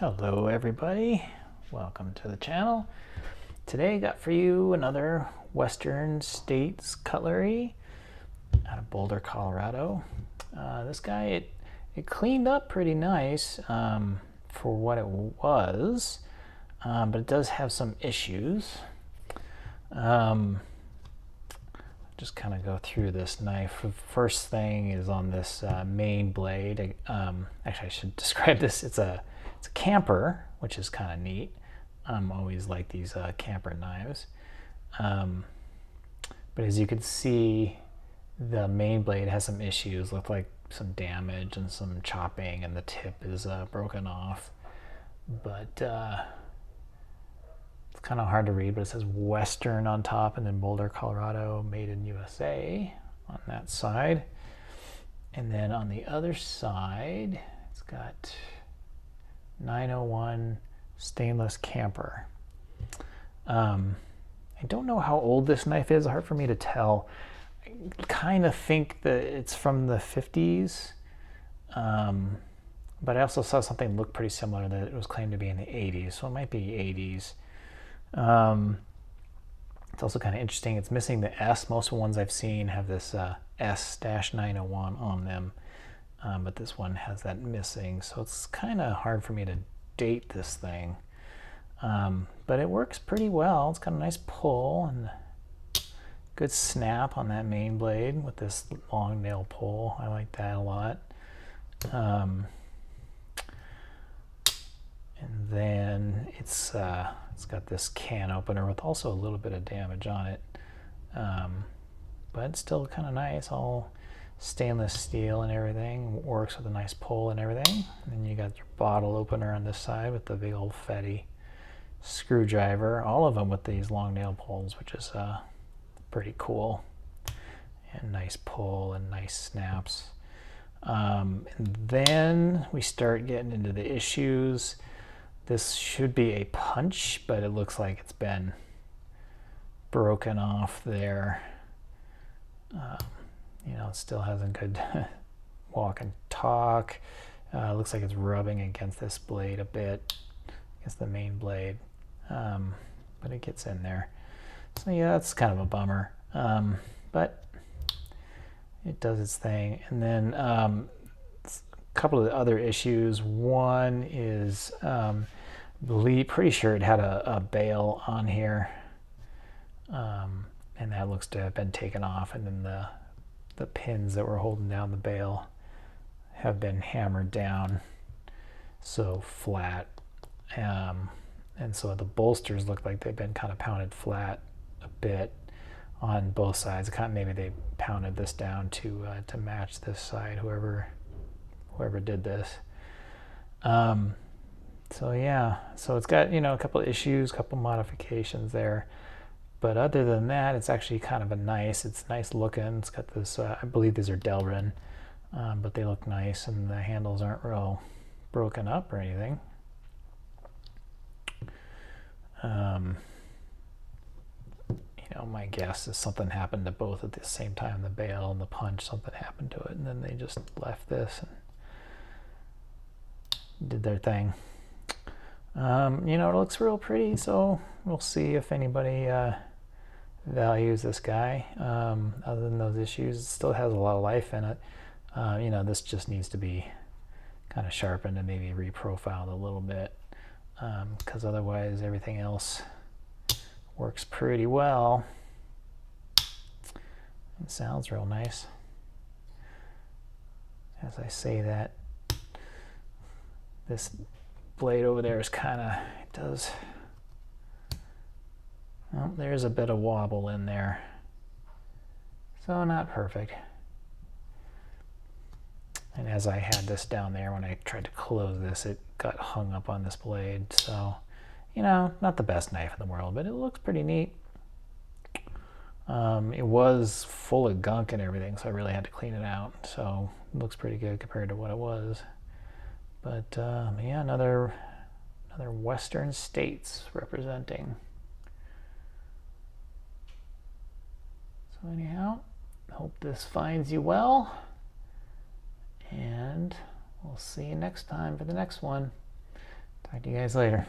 Hello everybody, welcome to the channel. Today I got for you another Western States Cutlery out of Boulder, Colorado. This guy, it cleaned up pretty nice for what it was, but it does have some issues. Just kind of go through this knife. The first thing is on this main blade. Actually, I should describe this. It's a camper, which is kind of neat. Always like these camper knives. But as you can see, the main blade has some issues. Look like some damage and some chopping, and the tip is broken off. But it's kind of hard to read, but it says Western on top and then Boulder, Colorado, made in USA on that side. And then on the other side, it's got 901 stainless camper. I don't know how old this knife is. Hard for me to tell. I kind of think that it's from the 50s. But I also saw something look pretty similar that it was claimed to be in the 80s, so it might be 80s. It's also kind of interesting. It's missing the S. Most of the ones I've seen have this S-901 on them, but this one has that missing. So it's kind of hard for me to date this thing. But it works pretty well. It's got a nice pull and good snap on that main blade with this long nail pull. I like that a lot. And then it's got this can opener with also a little bit of damage on it, but it's still kind of nice, all stainless steel and everything. Works with a nice pull and everything. And then you got your bottle opener on this side with the big old fatty screwdriver. All of them with these long nail pulls, which is pretty cool. And nice pull and nice snaps. And then we start getting into the issues. This should be a punch, but it looks like it's been broken off there. It still has a good walk and talk. Looks like it's rubbing against this blade a bit, against the main blade, but it gets in there. So yeah, that's kind of a bummer, but it does its thing. And then a couple of the other issues. One is pretty sure it had a bail on here, and that looks to have been taken off, and then the pins that were holding down the bail have been hammered down so flat, and so the bolsters look like they've been kind of pounded flat a bit on both sides. Maybe they pounded this down to match this side, whoever did this. So yeah, so it's got, a couple of issues, a couple modifications there, but other than that, it's actually kind of it's nice looking. It's got this, I believe these are Delrin, but they look nice, and the handles aren't real broken up or anything. My guess is something happened to both at the same time. The bail and the punch, something happened to it, and then they just left this and did their thing. It looks real pretty, so we'll see if anybody values this guy. Other than those issues, it still has a lot of life in it. This just needs to be kind of sharpened and maybe reprofiled a little bit, because otherwise everything else works pretty well. It sounds real nice. As I say that, this blade over there is there's a bit of wobble in there, so not perfect. And as I had this down there, when I tried to close this, it got hung up on this blade. So not the best knife in the world, but it looks pretty neat. It was full of gunk and everything, so I really had to clean it out. So it looks pretty good compared to what it was. But yeah, another Western States representing. So anyhow, hope this finds you well, and we'll see you next time for the next one. Talk to you guys later.